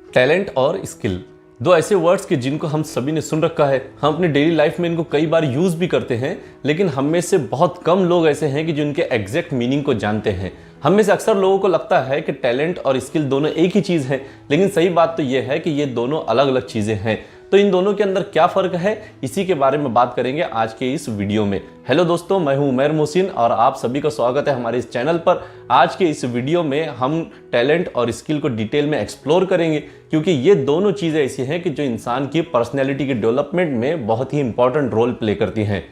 Talent और skill दो ऐसे वर्ड्स के जिनको हम सभी ने सुन रखा है। हम अपने डेली लाइफ में इनको कई बार यूज भी करते हैं, लेकिन हम में से बहुत कम लोग ऐसे हैं कि जो इनके एग्जैक्ट मीनिंग को जानते हैं। हम में से अक्सर लोगों को लगता है कि टैलेंट और स्किल दोनों एक ही चीज है, लेकिन सही बात तो यह है कि ये दोनों अलग अलग चीजें हैं। तो इन दोनों के अंदर क्या फर्क है, इसी के बारे में बात करेंगे आज के इस वीडियो में। हेलो दोस्तों, मैं हूं उमैर मोहसिन और आप सभी का स्वागत है हमारे इस चैनल पर। आज के इस वीडियो में हम टैलेंट और स्किल को डिटेल में एक्सप्लोर करेंगे, क्योंकि ये दोनों चीजें ऐसी हैं कि जो इंसान की पर्सनैलिटी के डेवलपमेंट में बहुत ही इंपॉर्टेंट रोल प्ले करती हैं।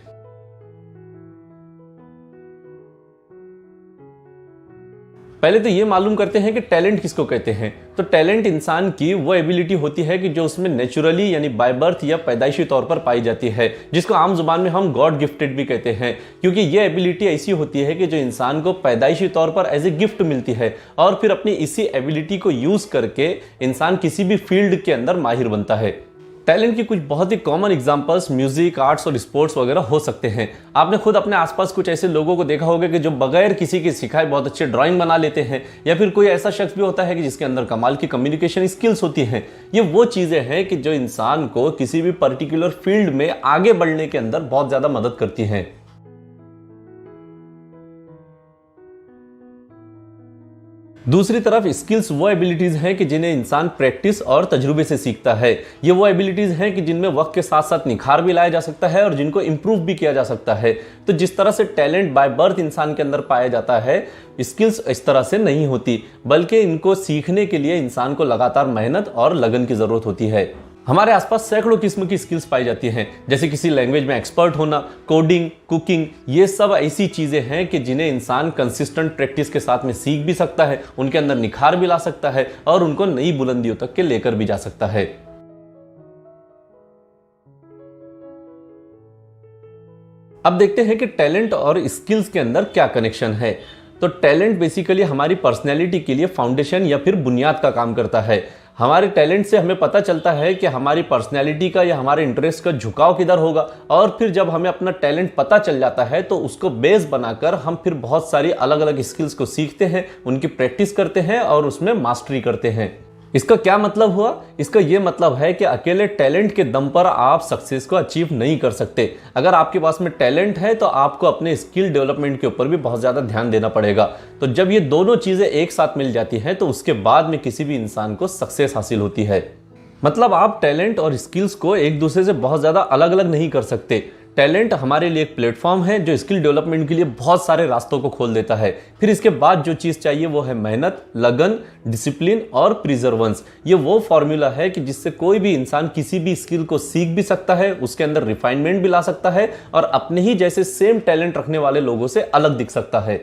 पहले तो ये मालूम करते हैं कि टैलेंट किसको कहते हैं। तो टैलेंट इंसान की वो एबिलिटी होती है कि जो उसमें नेचुरली यानी बाय बर्थ या पैदाइशी तौर पर पाई जाती है, जिसको आम जुबान में हम गॉड गिफ्टेड भी कहते हैं। क्योंकि ये एबिलिटी ऐसी होती है कि जो इंसान को पैदाइशी तौर पर एज ए गिफ्ट मिलती है और फिर अपनी इसी एबिलिटी को यूज करके इंसान किसी भी फील्ड के अंदर माहिर बनता है। टैलेंट की कुछ बहुत ही कॉमन एग्जांपल्स म्यूजिक, आर्ट्स और स्पोर्ट्स वगैरह हो सकते हैं। आपने खुद अपने आसपास कुछ ऐसे लोगों को देखा होगा कि जो बगैर किसी के सिखाए बहुत अच्छे ड्राइंग बना लेते हैं, या फिर कोई ऐसा शख्स भी होता है कि जिसके अंदर कमाल की कम्युनिकेशन स्किल्स होती हैं। ये वो चीजें हैं कि जो इंसान को किसी भी पर्टिकुलर फील्ड में आगे बढ़ने के अंदर बहुत ज्यादा मदद करती हैं। दूसरी तरफ स्किल्स वो एबिलिटीज हैं कि जिन्हें इंसान प्रैक्टिस और तजुर्बे से सीखता है। ये वो एबिलिटीज हैं कि जिनमें वक्त के साथ साथ निखार भी लाया जा सकता है और जिनको इंप्रूव भी किया जा सकता है। तो जिस तरह से टैलेंट बाय बर्थ इंसान के अंदर पाया जाता है, स्किल्स इस तरह से नहीं होती, बल्कि इनको सीखने के लिए इंसान को लगातार मेहनत और लगन की जरूरत होती है। हमारे आसपास सैकड़ों किस्म की स्किल्स पाई जाती हैं, जैसे किसी लैंग्वेज में एक्सपर्ट होना, कोडिंग, कुकिंग। ये सब ऐसी चीजें हैं कि जिन्हें इंसान कंसिस्टेंट प्रैक्टिस के साथ में सीख भी सकता है, उनके अंदर निखार भी ला सकता है और उनको नई बुलंदियों तक के लेकर भी जा सकता है। अब देखते हैं कि टैलेंट और स्किल्स के अंदर क्या कनेक्शन है। तो टैलेंट बेसिकली हमारी पर्सनैलिटी के लिए फाउंडेशन या फिर बुनियाद का काम करता है। हमारे टैलेंट से हमें पता चलता है कि हमारी पर्सनैलिटी का या हमारे इंटरेस्ट का झुकाव किधर होगा, और फिर जब हमें अपना टैलेंट पता चल जाता है तो उसको बेस बनाकर हम फिर बहुत सारी अलग अलग स्किल्स को सीखते हैं, उनकी प्रैक्टिस करते हैं और उसमें मास्टरी करते हैं। इसका क्या मतलब हुआ? इसका यह मतलब है कि अकेले टैलेंट के दम पर आप सक्सेस को अचीव नहीं कर सकते। अगर आपके पास में टैलेंट है तो आपको अपने स्किल डेवलपमेंट के ऊपर भी बहुत ज्यादा ध्यान देना पड़ेगा। तो जब ये दोनों चीजें एक साथ मिल जाती हैं तो उसके बाद में किसी भी इंसान को सक्सेस हासिल होती है। मतलब आप टैलेंट और स्किल्स को एक दूसरे से बहुत ज्यादा अलग अलग नहीं कर सकते। टैलेंट हमारे लिए एक प्लेटफॉर्म है जो स्किल डेवलपमेंट के लिए बहुत सारे रास्तों को खोल देता है। फिर इसके बाद जो चीज चाहिए वो है मेहनत, लगन, डिसिप्लिन और प्रिजर्वेंस। ये वो फॉर्मूला है कि जिससे कोई भी इंसान किसी भी स्किल को सीख भी सकता है, उसके अंदर रिफाइनमेंट भी ला सकता है और अपने ही जैसे सेम टैलेंट रखने वाले लोगों से अलग दिख सकता है।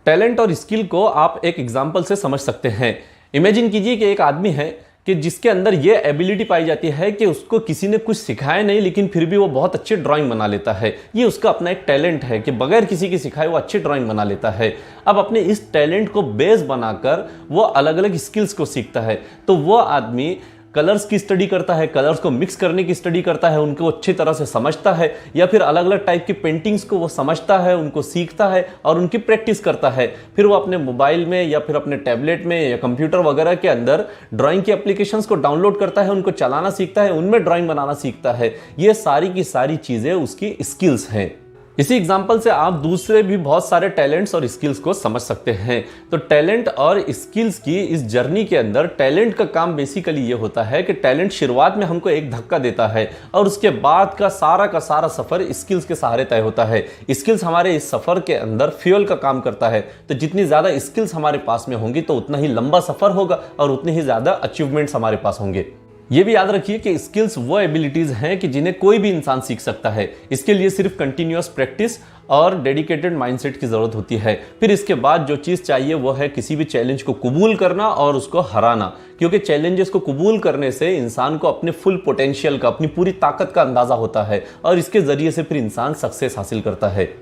टैलेंट और स्किल को आप एक एग्जाम्पल से समझ सकते हैं। इमेजिन कीजिए कि एक आदमी है कि जिसके अंदर यह एबिलिटी पाई जाती है कि उसको किसी ने कुछ सिखाया नहीं, लेकिन फिर भी वो बहुत अच्छी ड्राइंग बना लेता है। ये उसका अपना एक टैलेंट है कि बगैर किसी की सिखाए वो अच्छी ड्राइंग बना लेता है। अब अपने इस टैलेंट को बेस बनाकर वो अलग अलग स्किल्स को सीखता है। तो वो आदमी कलर्स की स्टडी करता है, कलर्स को मिक्स करने की स्टडी करता है, उनको अच्छी तरह से समझता है, या फिर अलग अलग टाइप की पेंटिंग्स को वो समझता है, उनको सीखता है और उनकी प्रैक्टिस करता है। फिर वो अपने मोबाइल में या फिर अपने टैबलेट में या कंप्यूटर वगैरह के अंदर ड्राइंग की एप्लीकेशंस को डाउनलोड करता है, उनको चलाना सीखता है, उनमें ड्राइंग बनाना सीखता है। ये सारी की सारी चीजें उसकी स्किल्स हैं। इसी एग्जाम्पल से आप दूसरे भी बहुत सारे टैलेंट्स और स्किल्स को समझ सकते हैं। तो टैलेंट और स्किल्स की इस जर्नी के अंदर टैलेंट का काम बेसिकली ये होता है कि टैलेंट शुरुआत में हमको एक धक्का देता है और उसके बाद का सारा सफर स्किल्स के सहारे तय होता है। स्किल्स हमारे इस सफर के अंदर फ्यूल का काम करता है। तो जितनी ज्यादा स्किल्स हमारे पास में होंगी तो उतना ही लंबा सफर होगा और उतनी ही ज्यादा अचीवमेंट्स हमारे पास होंगे। ये भी याद रखिए कि स्किल्स वो एबिलिटीज हैं कि जिन्हें कोई भी इंसान सीख सकता है। इसके लिए सिर्फ कंटिन्यूअस प्रैक्टिस और डेडिकेटेड माइंडसेट की जरूरत होती है। फिर इसके बाद जो चीज चाहिए वो है किसी भी चैलेंज को कबूल करना और उसको हराना, क्योंकि चैलेंजेस को कबूल करने से इंसान को अपने फुल पोटेंशियल का, अपनी पूरी ताकत का अंदाजा होता है और इसके जरिए से फिर इंसान सक्सेस हासिल करता है।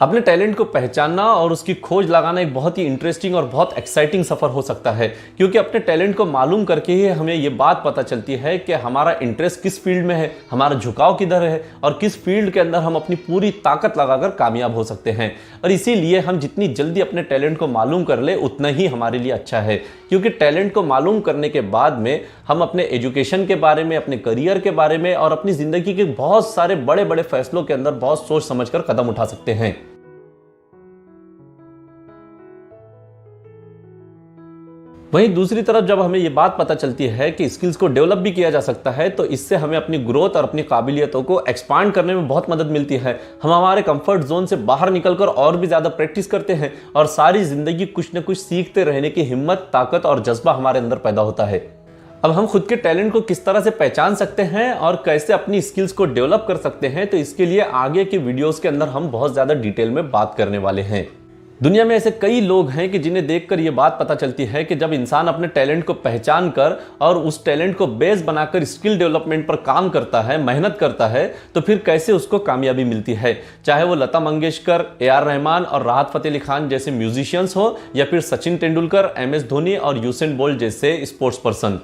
अपने टैलेंट को पहचानना और उसकी खोज लगाना एक बहुत ही इंटरेस्टिंग और बहुत एक्साइटिंग सफर हो सकता है, क्योंकि अपने टैलेंट को मालूम करके ही हमें ये बात पता चलती है कि हमारा इंटरेस्ट किस फील्ड में है, हमारा झुकाव किधर है और किस फील्ड के अंदर हम अपनी पूरी ताकत लगाकर कामयाब हो सकते हैं। और इसीलिए हम जितनी जल्दी अपने टैलेंट को मालूम कर ले उतना ही हमारे लिए अच्छा है, क्योंकि टैलेंट को मालूम करने के बाद में हम अपने एजुकेशन के बारे में, अपने करियर के बारे में और अपनी जिंदगी के बहुत सारे बड़े बड़े फैसलों के अंदर बहुत सोच समझकर कदम उठा सकते हैं। वहीं दूसरी तरफ जब हमें ये बात पता चलती है कि स्किल्स को डेवलप भी किया जा सकता है, तो इससे हमें अपनी ग्रोथ और अपनी काबिलियतों को एक्सपांड करने में बहुत मदद मिलती है। हम हमारे कंफर्ट जोन से बाहर निकलकर और भी ज़्यादा प्रैक्टिस करते हैं और सारी ज़िंदगी कुछ न कुछ सीखते रहने की हिम्मत, ताकत और जज्बा हमारे अंदर पैदा होता है। अब हम खुद के टैलेंट को किस तरह से पहचान सकते हैं और कैसे अपनी स्किल्स को डेवलप कर सकते हैं, तो इसके लिए आगे के वीडियोज़ के अंदर हम बहुत ज़्यादा डिटेल में बात करने वाले हैं। दुनिया में ऐसे कई लोग हैं कि जिन्हें देखकर ये बात पता चलती है कि जब इंसान अपने टैलेंट को पहचान कर और उस टैलेंट को बेस बनाकर स्किल डेवलपमेंट पर काम करता है, मेहनत करता है, तो फिर कैसे उसको कामयाबी मिलती है। चाहे वो लता मंगेशकर, AR रहमान और राहत फतेह अली खान जैसे म्यूजिशियंस हो या फिर सचिन तेंदुलकर, MS धोनी और यूसेन बोल्ट जैसे स्पोर्ट्स पर्सन।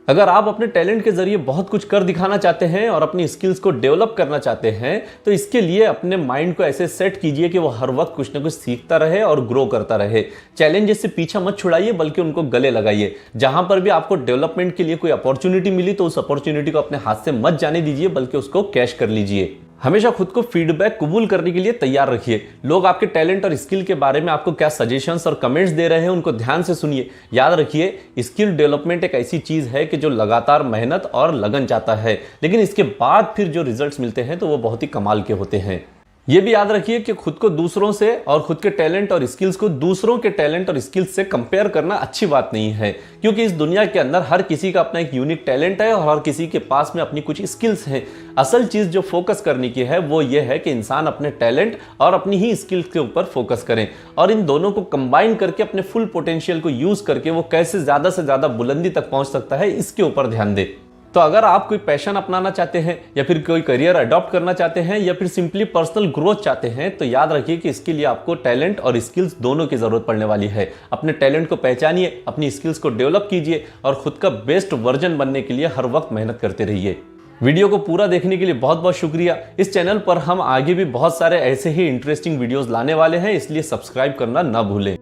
अगर आप अपने टैलेंट के जरिए बहुत कुछ कर दिखाना चाहते हैं और अपनी स्किल्स को डेवलप करना चाहते हैं, तो इसके लिए अपने माइंड को ऐसे सेट कीजिए कि वो हर वक्त कुछ ना कुछ सीखता रहे और ग्रो करता रहे। चैलेंजेस से पीछा मत छुड़ाइए, बल्कि उनको गले लगाइए। जहां पर भी आपको डेवलपमेंट के लिए कोई अपॉर्चुनिटी मिली तो उस अपॉर्चुनिटी को अपने हाथ से मत जाने दीजिए, बल्कि उसको कैश कर लीजिए। हमेशा खुद को फीडबैक कबूल करने के लिए तैयार रखिए। लोग आपके टैलेंट और स्किल के बारे में आपको क्या सजेशंस और कमेंट्स दे रहे हैं, उनको ध्यान से सुनिए। याद रखिए, स्किल डेवलपमेंट एक ऐसी चीज है कि जो लगातार मेहनत और लगन चाहता है, लेकिन इसके बाद फिर जो रिजल्ट्स मिलते हैं तो वो बहुत ही कमाल के होते हैं। ये भी याद रखिए कि खुद को दूसरों से और खुद के टैलेंट और स्किल्स को दूसरों के टैलेंट और स्किल्स से कंपेयर करना अच्छी बात नहीं है, क्योंकि इस दुनिया के अंदर हर किसी का अपना एक यूनिक टैलेंट है और हर किसी के पास में अपनी कुछ स्किल्स हैं। असल चीज जो फोकस करने की है वो ये है कि इंसान अपने टैलेंट और अपनी ही स्किल्स के ऊपर फोकस करें और इन दोनों को कंबाइन करके अपने फुल पोटेंशियल को यूज करके वो कैसे ज्यादा से ज्यादा बुलंदी तक पहुंच सकता है, इसके ऊपर ध्यान दे। तो अगर आप कोई पैशन अपनाना चाहते हैं या फिर कोई करियर अडॉप्ट करना चाहते हैं या फिर सिंपली पर्सनल ग्रोथ चाहते हैं, तो याद रखिए कि इसके लिए आपको टैलेंट और स्किल्स दोनों की जरूरत पड़ने वाली है। अपने टैलेंट को पहचानिए, अपनी स्किल्स को डेवलप कीजिए और खुद का बेस्ट वर्जन बनने के लिए हर वक्त मेहनत करते रहिए। वीडियो को पूरा देखने के लिए बहुत बहुत शुक्रिया। इस चैनल पर हम आगे भी बहुत सारे ऐसे ही इंटरेस्टिंग वीडियोस लाने वाले हैं, इसलिए सब्सक्राइब करना ना भूलें।